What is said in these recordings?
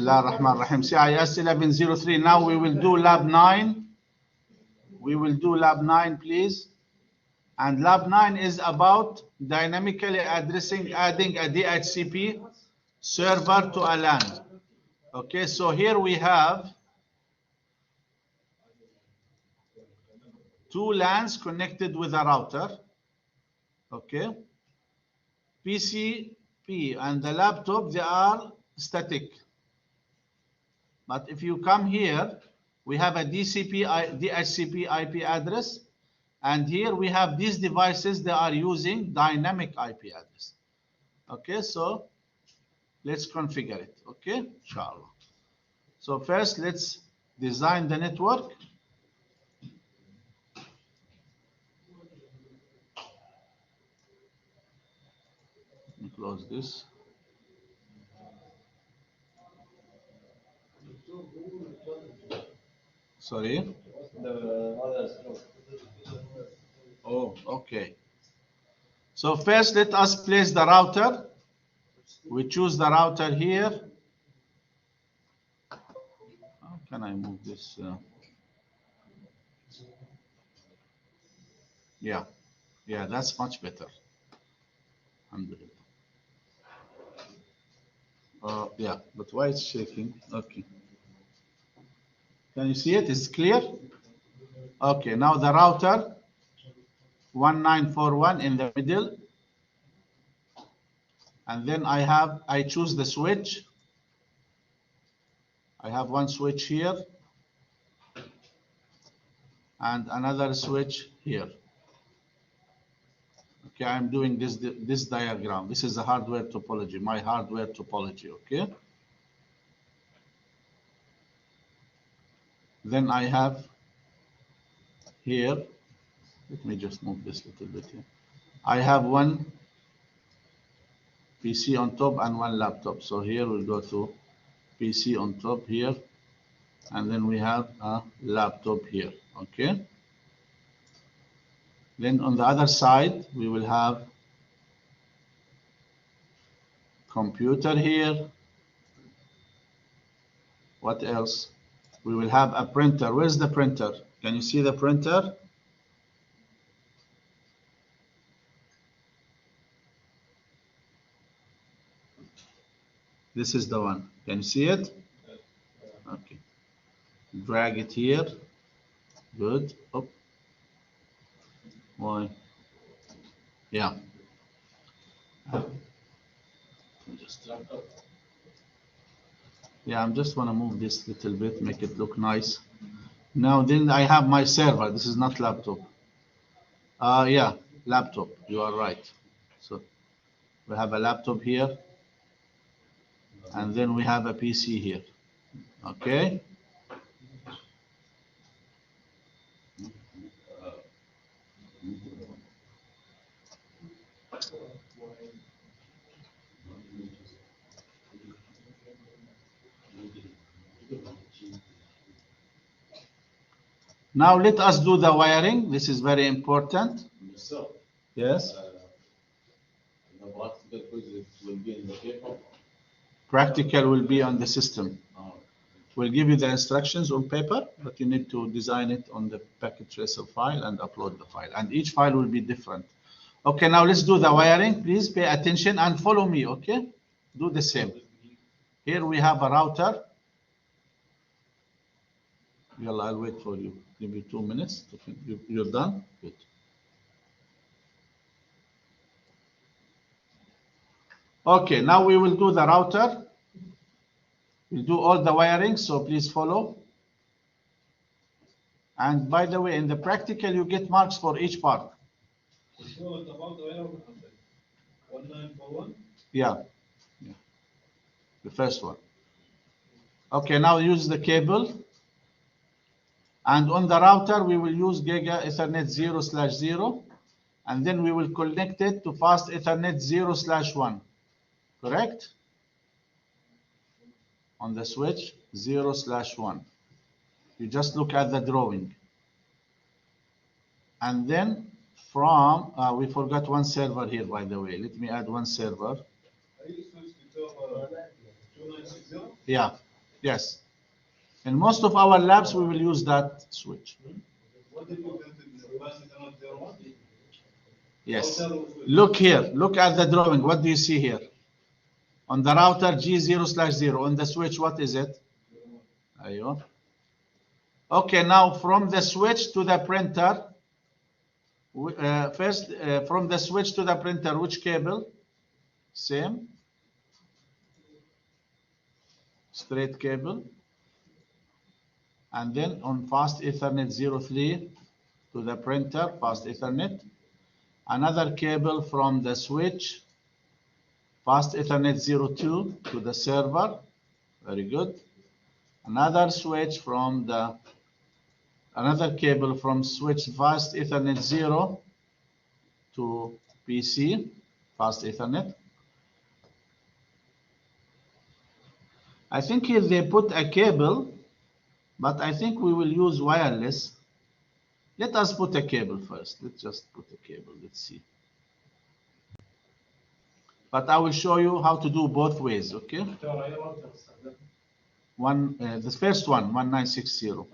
Bismillah ar-Rahman ar-Rahim. CIS 1103. Now we will do Lab 9. We will do Lab 9, please. And Lab 9 is about dynamically adding a DHCP server to a LAN. Okay, so here we have two LANs connected with a router. Okay, PCP and the laptop, they are static. But if you come here, we have a DHCP IP address. And here we have these devices, they are using dynamic IP address. Okay, so let's configure it. Okay, inshallah. So first, let's design the network. Let me close this. Sorry. Oh, okay. So first, let us place the router. We choose the router here. How can I move this? Yeah, that's much better. Alhamdulillah. Yeah, but why it's shaking? Okay. Can you see it? Is it clear? Okay, now the router 1941 in the middle. And then I choose the switch. I have one switch here and another switch here. Okay, I'm doing this diagram. This is the hardware topology, my hardware topology, okay? Then I have here, let me just move this a little bit here. I have one PC on top and one laptop. So here we'll go to PC on top here, and then we have a laptop here, okay? Then on the other side, we will have computer here. What else? We will have a printer. Where's the printer? Can you see the printer? This is the one. Can you see it? Okay. Drag it here. Good. Oh. Why? Yeah. Yeah, I'm just want to move this little bit, make it look nice. Now then I have my server. This is not laptop. Yeah, laptop. You are right. So we have a laptop here. And then we have a PC here. Okay. Now let us do the wiring. This is very important. Yes. Practical will be on the system. We'll give you the instructions on paper, but you need to design it on the packet tracer file and upload the file. And each file will be different. Okay, now let's do the wiring. Please pay attention and follow me, okay? Do the same. Here we have a router. Yalla, I'll wait for you. Give you 2 minutes. You're done? Good. Okay, now we will do the router. We'll do all the wiring, so please follow. And by the way, in the practical, you get marks for each part. Yeah. The first one. Okay, now use the cable. And on the router, we will use Giga Ethernet 0/0. And then we will connect it to Fast Ethernet 0/1. Correct? On the switch 0/1. You just look at the drawing. And then from, we forgot one server here, by the way. Let me add one server. Yeah. Yes. In most of our labs, we will use that switch. Yes. Look here. Look at the drawing. What do you see here? On the router G0/0. On the switch, what is it? Aywa. Okay, now from the switch to the printer, first from the switch to the printer, which cable? Same. Straight cable. And then on fast Ethernet 03 to the printer, fast Ethernet. Another cable from the switch, fast Ethernet 02 to the server. Very good. Another switch from the, another cable from switch fast Ethernet 0 to PC, fast Ethernet. I think here they put a cable, but I think we will use wireless. Let us put a cable first. Let's just put a cable. Let's see. But I will show you how to do both ways, okay? The first one, 1960.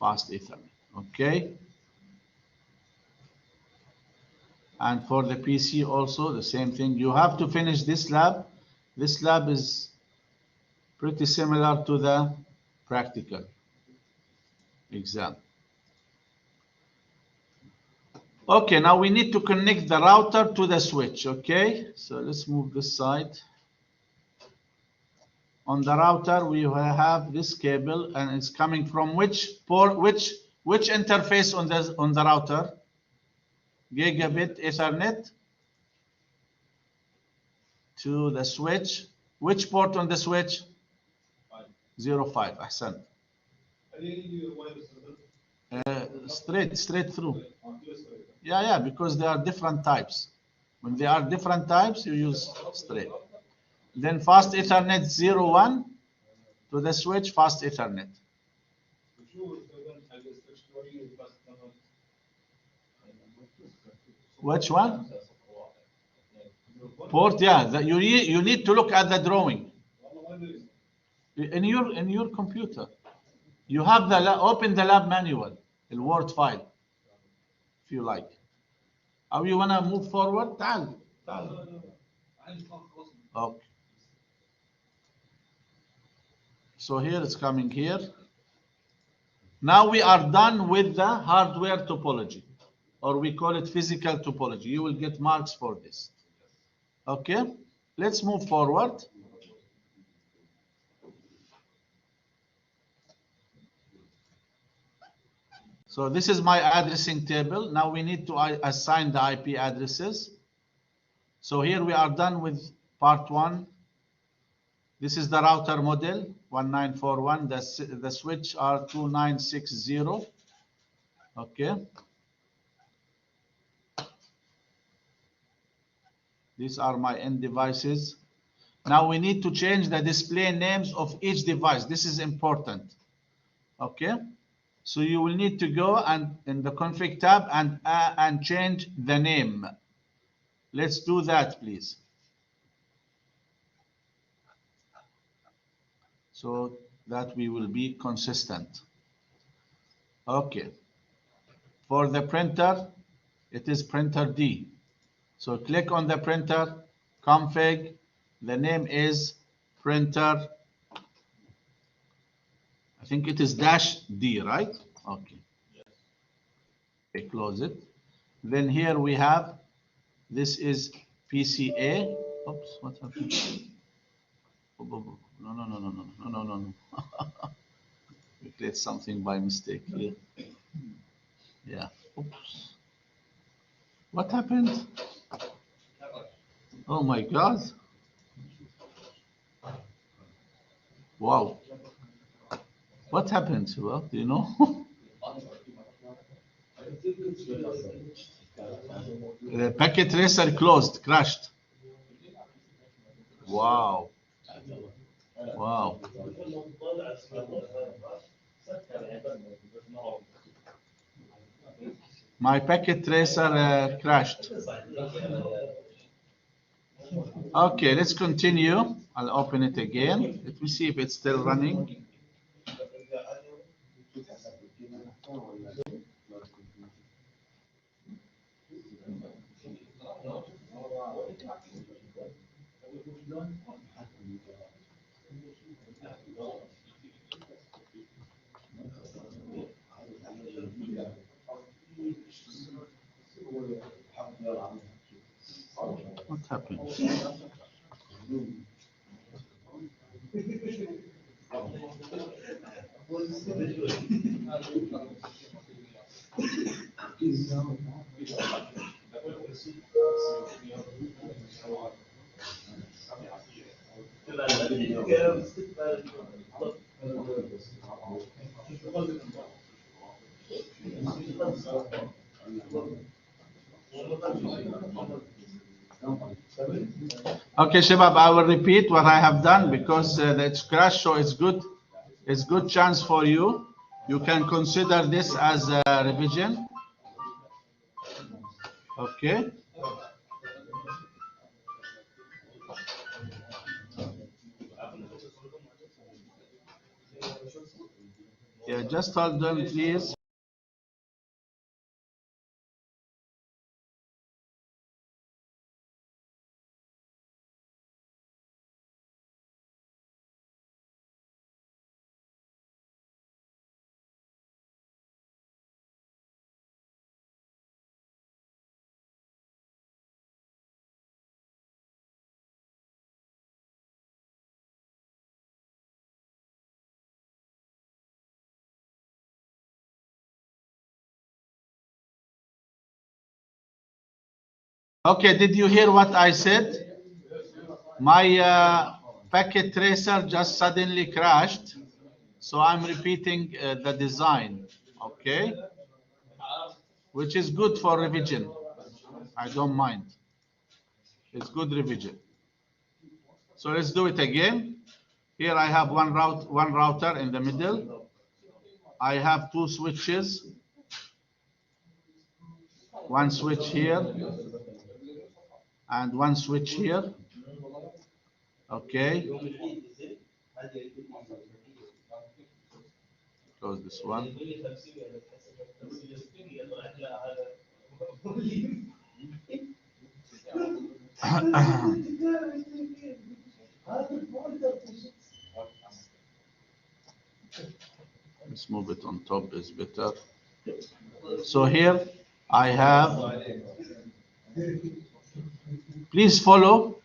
Fast Ethernet, okay? And for the PC also, the same thing. You have to finish this lab. This lab is pretty similar to the practical exam. Okay, now we need to connect the router to the switch, okay? So let's move this side. On the router, we have this cable, and it's coming from which port, which interface on the router? Gigabit Ethernet to the switch. Which port on the switch? 05. Ahsan. Straight through. Yeah, because there are different types. When there are different types, you use straight. Then fast Ethernet 01 to the switch, fast Ethernet. Which one? Port, yeah. You need to look at the drawing. In your computer. You have the open the lab manual, the Word file, if you like. Or you wanna move forward? تعال. Okay. So here it's coming here. Now we are done with the hardware topology, or we call it physical topology. You will get marks for this. Okay, let's move forward. So this is my addressing table. Now we need to assign the IP addresses. So here we are done with part 1. This is the router model 1941. The switch are 2960. Okay. These are my end devices. Now we need to change the display names of each device. This is important. Okay. So you will need to go and in the config tab and change the name. Let's do that, please. So that we will be consistent. Okay. For the printer, it is printer D. So click on the printer, config. The name is printer. I think it is -D, right? Okay. Yes. Okay, close it. Then here we have, this is PCA. Oops, what happened? No. We create something by mistake here. Yeah. Oops. What happened? Oh my God. Wow. What happened? Well, do you know? The packet tracer closed, crashed. Wow. Wow. My packet tracer crashed. Okay, let's continue. I'll open it again. Let me see if it's still running. What happened? Okay, Shabab, I will repeat what I have done because it's crash, so it's good. It's good chance for you. You can consider this as a revision. Okay. Yeah, just hold on, please. Okay, did you hear what I said? My packet tracer just suddenly crashed, so I'm repeating the design, okay? Which is good for revision. I don't mind. It's good revision. So let's do it again. Here I have one router in the middle. I have two switches. One switch here and one switch here. Okay. Close this one. Let's move it on top is better. So here I have, please follow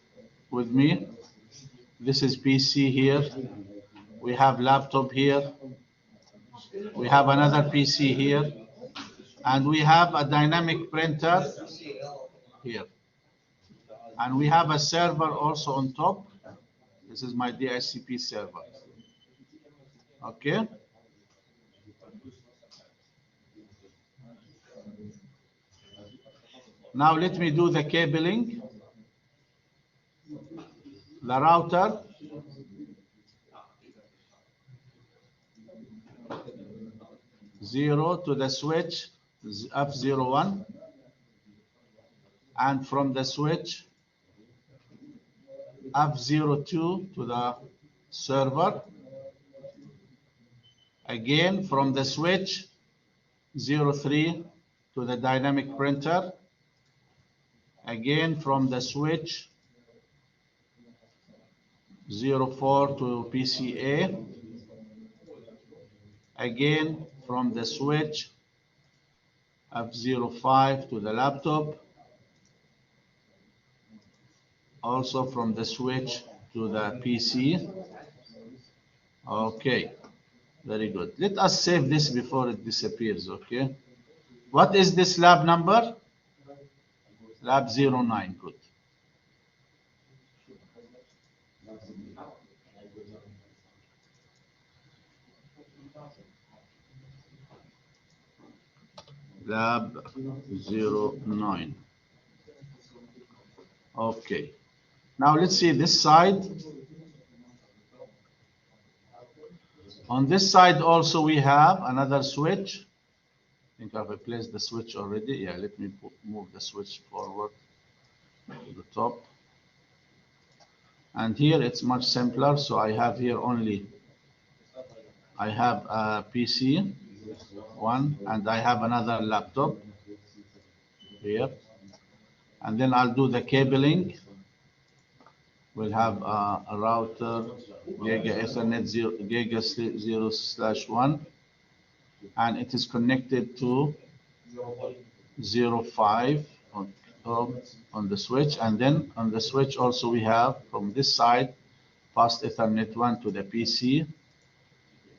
with me. This is PC here. We have laptop here. We have another PC here. And we have a dynamic printer here. And we have a server also on top. This is my DHCP server. Okay. Now let me do the cabling. The router, zero to the switch, F01, and from the switch, F02 to the server. Again, from the switch, 03 to the dynamic printer. Again, from the switch, 04 to PCA. Again, from the switch, F05 to the laptop. Also from the switch to the PC. Okay, very good. Let us save this before it disappears, okay? What is this lab number? Lab09, good. Lab09. Okay. Now let's see this side. On this side also we have another switch. I think I've replaced the switch already. Yeah, let me move the switch forward to the top. And here it's much simpler. So I have here only, I have a PC one, and I have another laptop here. And then I'll do the cabling. We'll have a router, Giga Ethernet 0/1, and it is connected to 0.5 on the switch. And then on the switch also we have from this side fast Ethernet 1 to the PC.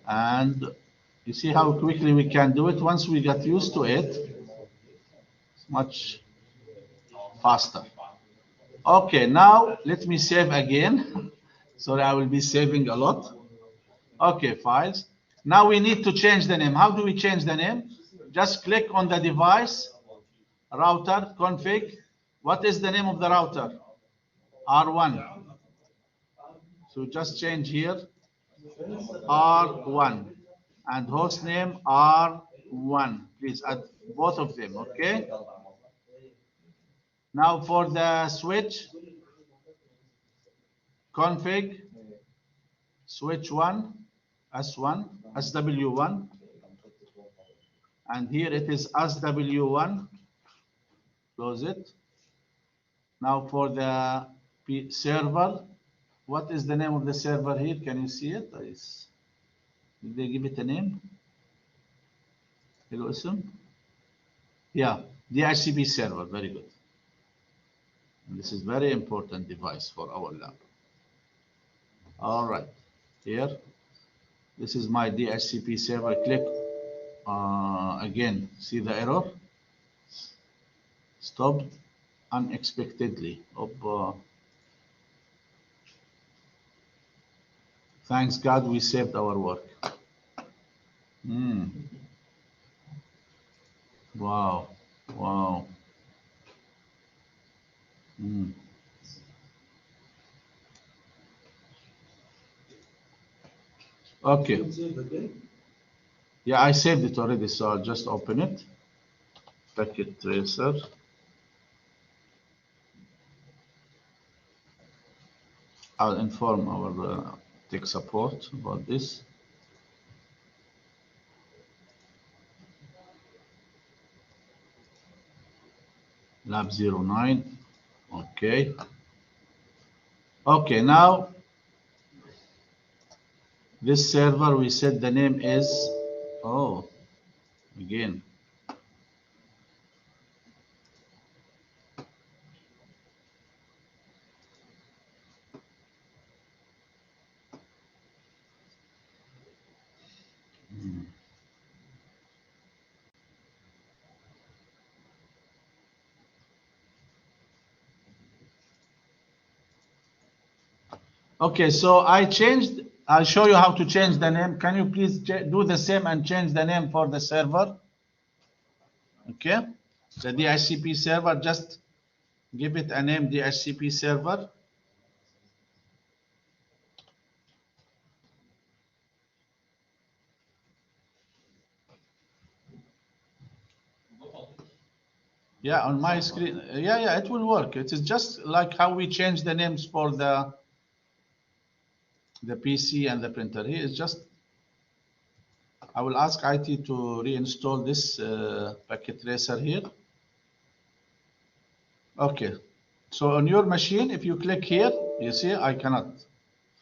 And you see how quickly we can do it. Once we get used to it, it's much faster. Okay, now let me save again. Sorry, I will be saving a lot. Okay, files. Now we need to change the name. How do we change the name? Just click on the device, router, config. What is the name of the router? R1. So just change here, R1. And host name R1. Please add both of them, okay? Now for the switch, config, switch 1, S1, SW1. And here it is SW1. Close it. Now for the server, what is the name of the server here? Can you see it? Did they give it a name? Hello, Ism? Yeah, DHCP server. Very good. And this is very important device for our lab. All right, here. This is my DHCP server. Click again. See the error? Stopped unexpectedly. Thanks God we saved our work. Wow. Wow. Okay. Yeah, I saved it already, so I'll just open it. Packet tracer. I'll inform our tech support about this. Lab09. Okay. Okay, now this server, we said the name is, again. Okay, so I'll show you how to change the name. Can you please do the same and change the name for the server? Okay, the DHCP server, just give it a name, DHCP server. Yeah, on my screen. Yeah, it will work. It is just like how we change the names for the PC and the printer. Here is just, I will ask IT to reinstall this packet tracer here. Okay, so on your machine, if you click here, you see I cannot.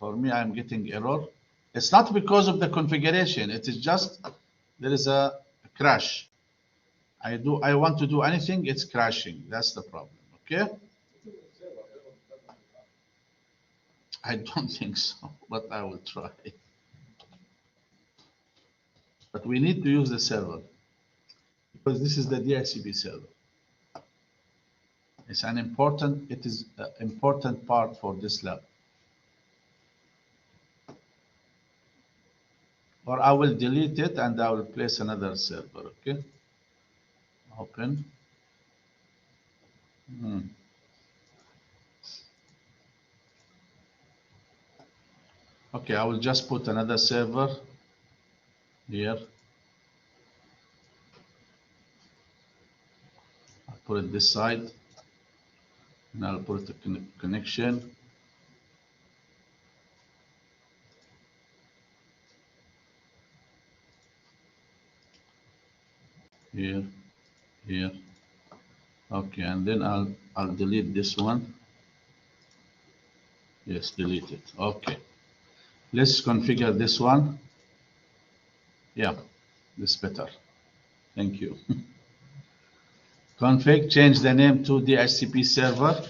For me, I'm getting error. It's not because of the configuration. It is just there is a crash. I want to do anything, it's crashing. That's the problem. Okay. I don't think so, but I will try. But we need to use the server because this is the DHCP server. It's an important. It is an important part for this lab. Or I will delete it and I will place another server. Okay. Open. Okay, I will just put another server here. I'll put it this side. And I'll put the connection. here, here. Okay, and then I'll delete this one. Yes, delete it. Okay. Let's configure this one. Yeah, this better. Thank you. Config, change the name to DHCP server.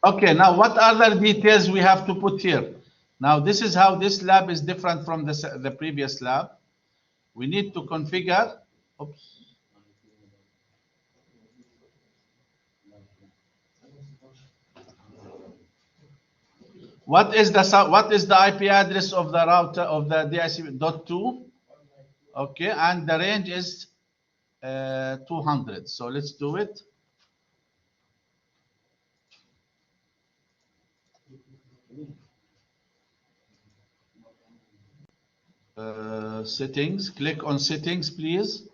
Okay, now what other details we have to put here? Now this is how this lab is different from the previous lab. We need to configure, oops. What is the IP address of the router of the DHCP.2? Okay, and the range is 200. So let's do it. Settings, click on settings, please.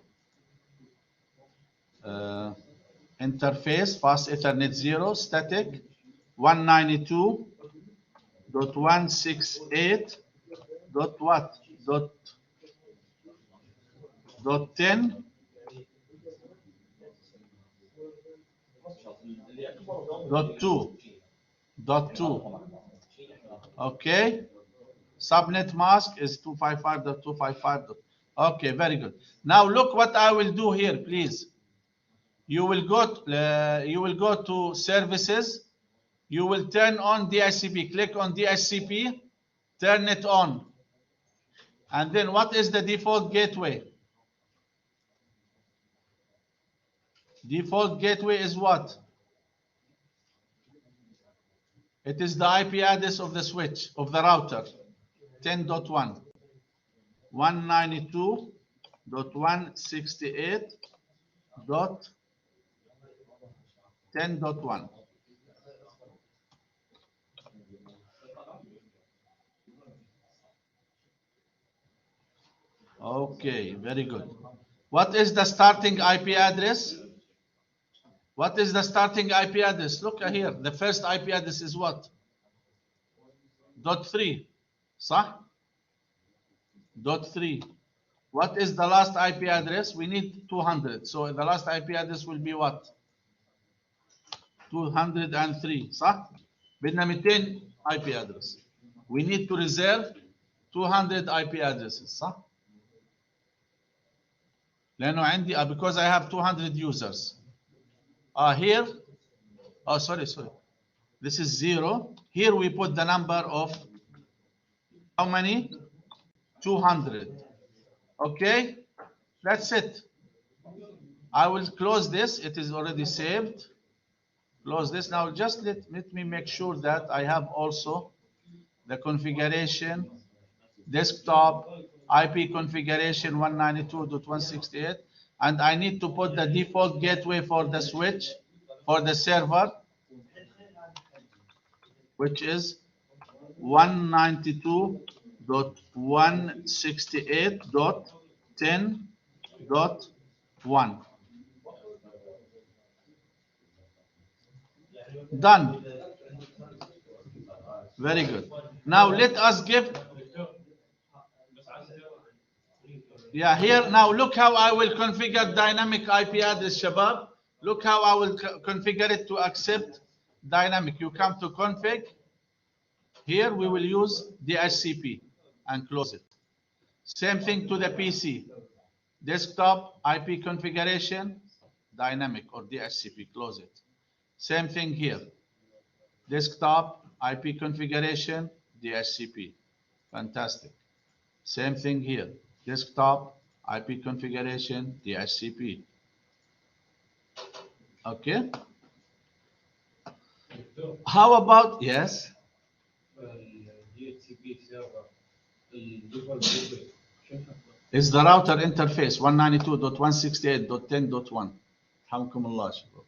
Interface, fast Ethernet 0, static, 192.168. Dot what? Dot 10. Dot 2. Dot 2. Okay. Subnet mask is 255.255. Okay, very good. Now look what I will do here, please. You will go to services. You will turn on DHCP. Click on DHCP. Turn it on. And then what is the default gateway? Default gateway is what? It is the IP address of the switch, of the router. 10.1. 192.168.10.1. Okay, very good. What is the starting IP address? What is the starting IP address? Look here. The first IP address is what? .3. صح? .3. What is the last IP address? We need 200. So the last IP address will be what? 203. صح؟ بدنا 200 IP address. We need to reserve 200 IP addresses. صح؟ لأنه عندي because I have 200 users. Here, oh sorry. This is 0. Here we put the number of how many? 200. Okay, that's it. I will close this. It is already saved. Close this. Now just let me make sure that I have also the configuration, desktop, IP configuration 192.168, and I need to put the default gateway for the switch, for the server, which is 192.168.10.1. Done. Very good. Now let us give. Yeah, here now look how I will configure dynamic IP address, Shabab. Look how I will configure it to accept dynamic. You come to config. Here we will use DHCP and close it. Same thing to the PC. Desktop IP configuration, dynamic or DHCP, close it. Same thing here. Desktop IP configuration, DHCP. Fantastic. Same thing here. Desktop IP configuration, DHCP. Okay. How about, yes? Is the router interface 192.168.10.1. حمكم الله شباب.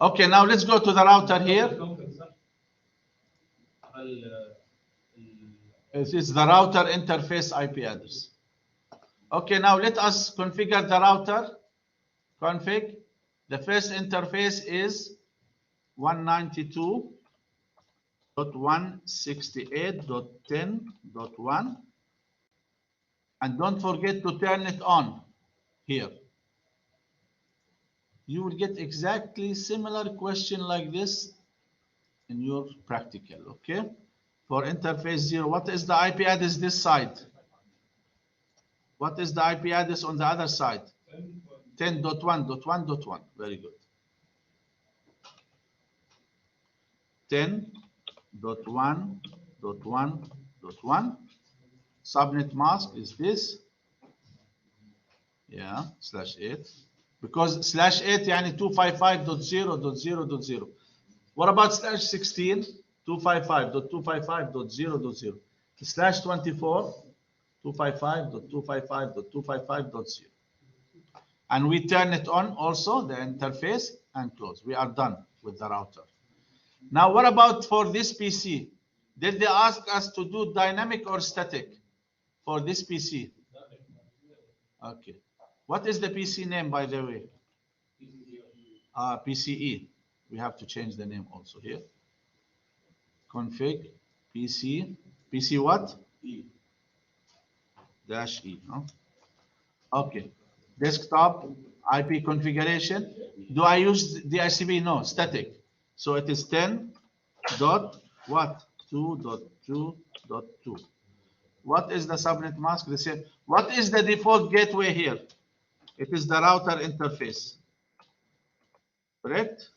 Okay, now let's go to the router here. It is the router interface IP address. Okay, now let us configure the router. Config. The first interface is 192.168.10.1. And don't forget to turn it on here. You will get exactly similar question like this in your practical, okay? For interface 0, what is the IP address this side? What is the IP address on the other side? 10.1.1.1. Very good. 10.1.1.1. Subnet mask is this. Yeah, /8. Because /8 يعني 255.0.0.0. What about /16? 255.255.0.0. /24, 255.255.255.0. And we turn it on also, the interface, and close. We are done with the router. Now, what about for this PC? Did they ask us to do dynamic or static for this PC? Okay. What is the PC name, by the way? PCE. We have to change the name also here. Config PC. PC what? E. -E. Huh? Okay. Desktop IP configuration. Do I use DHCP? No, static. So it is 10 dot what? 2.2.2. What is the subnet mask? The same. What is the default gateway here? It is the router interface. Correct?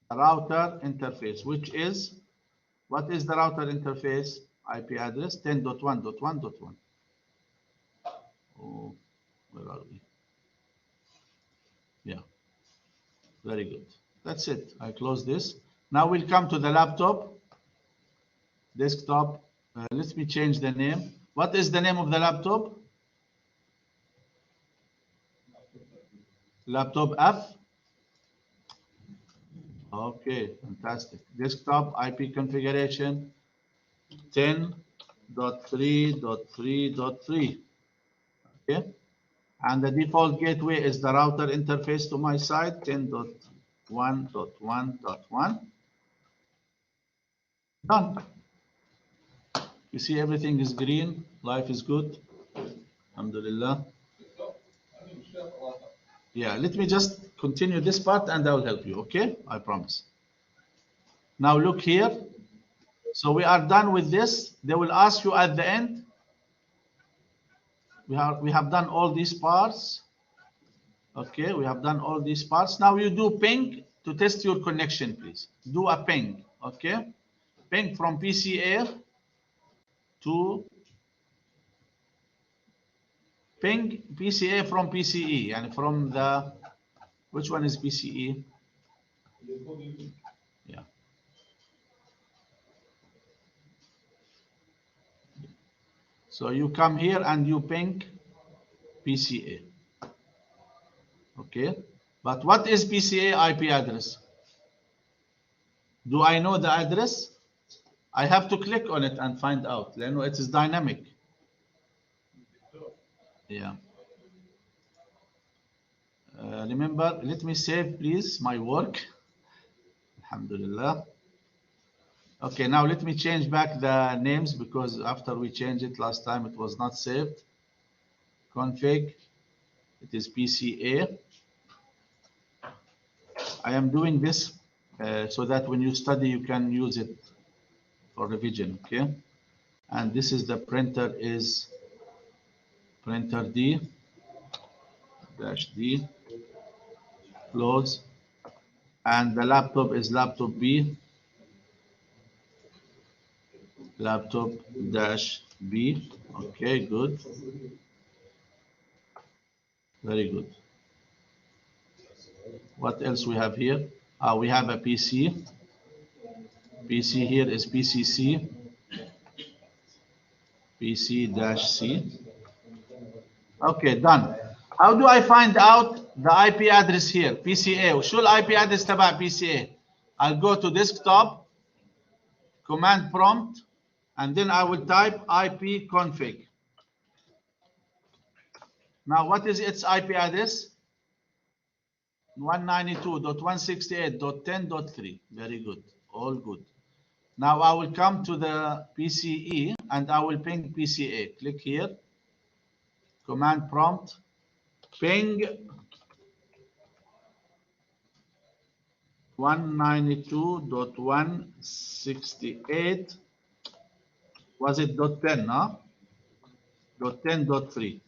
Router interface, which is, what is the router interface? IP address 10.1.1.1. Oh, where are we? Yeah, very good. That's it. I close this. Now we'll come to the laptop, desktop. Let me change the name. What is the name of the laptop? Laptop F. Okay, fantastic. Desktop IP configuration 10.3.3.3. Okay. And the default gateway is the router interface to my side 10.1.1.1. Done. You see everything is green. Life is good. Alhamdulillah. Yeah, let me just continue this part and I will help you, okay? I promise. Now look here. So we are done with this. They will ask you at the end. We have done all these parts. Okay, we have done all these parts. Now you do ping to test your connection, please. Do a ping, okay? Ping from PCA to ping PCA from PCE, and from the, which one is PCE? Yeah. So you come here and you ping PCA. Okay. But what is PCA IP address? Do I know the address? I have to click on it and find out. It is dynamic. Yeah. Remember, let me save, please, my work. Alhamdulillah. Okay, now let me change back the names, because after we changed it last time, it was not saved. Config, it is PCA. I am doing this so that when you study, you can use it for revision, okay? And this is the printer, is printer D, -D, close. And the laptop is laptop B, laptop -B. Okay, good. Very good. What else we have here? We have a PC. PC here is PCC, PC-C. Okay, done. How do I find out the IP address here? PCA. شو IP address تبع PCA? I'll go to desktop, command prompt, and then I will type IP config. Now, what is its IP address? 192.168.10.3. Very good. All good. Now I will come to the PCE and I will ping PCA. Click here, command prompt, ping 192.168. Was it .10, no? .10.3.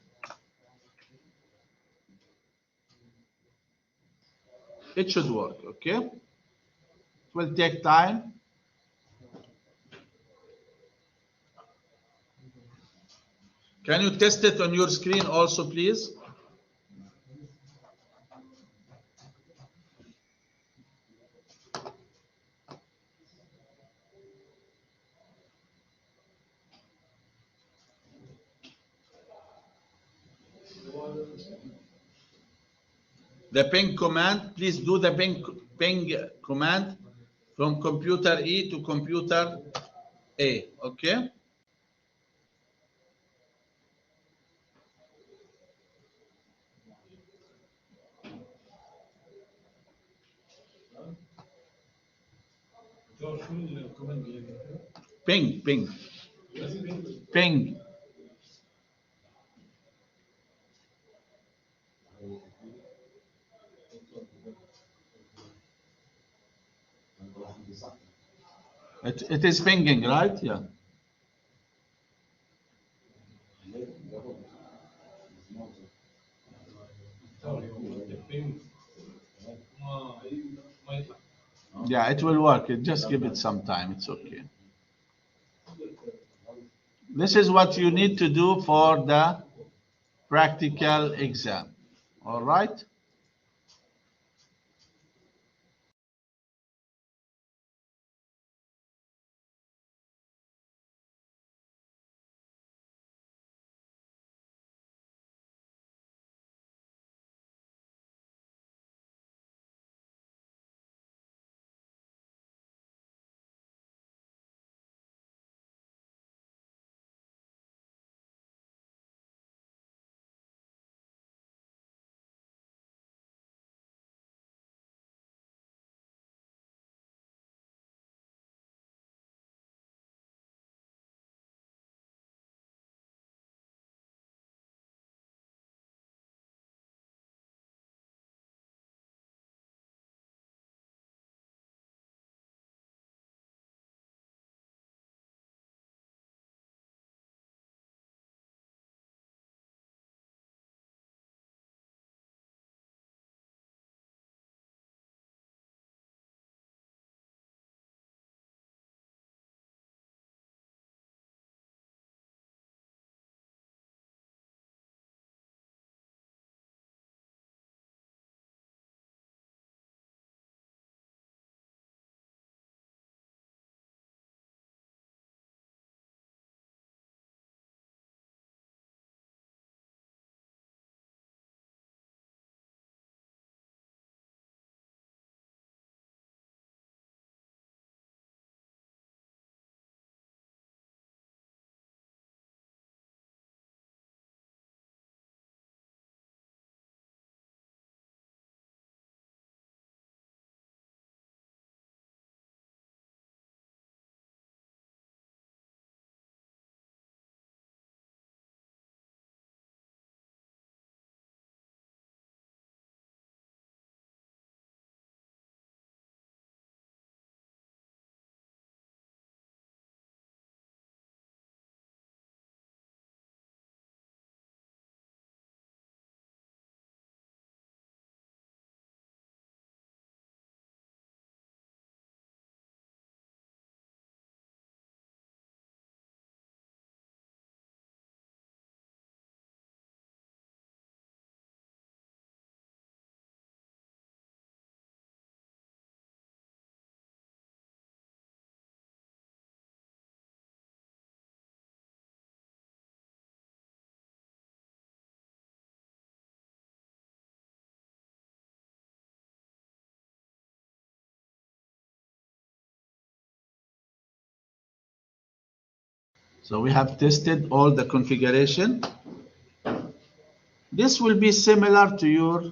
It should work, okay? It will take time. Can you test it on your screen also, please? The ping command, please do the ping command from computer E to computer A, okay? Ping, ping, ping. It is pinging, right? Yeah. Yeah, it will work. Just give it some time. It's okay. This is what you need to do for the practical exam. All right? So we have tested all the configuration. This will be similar to your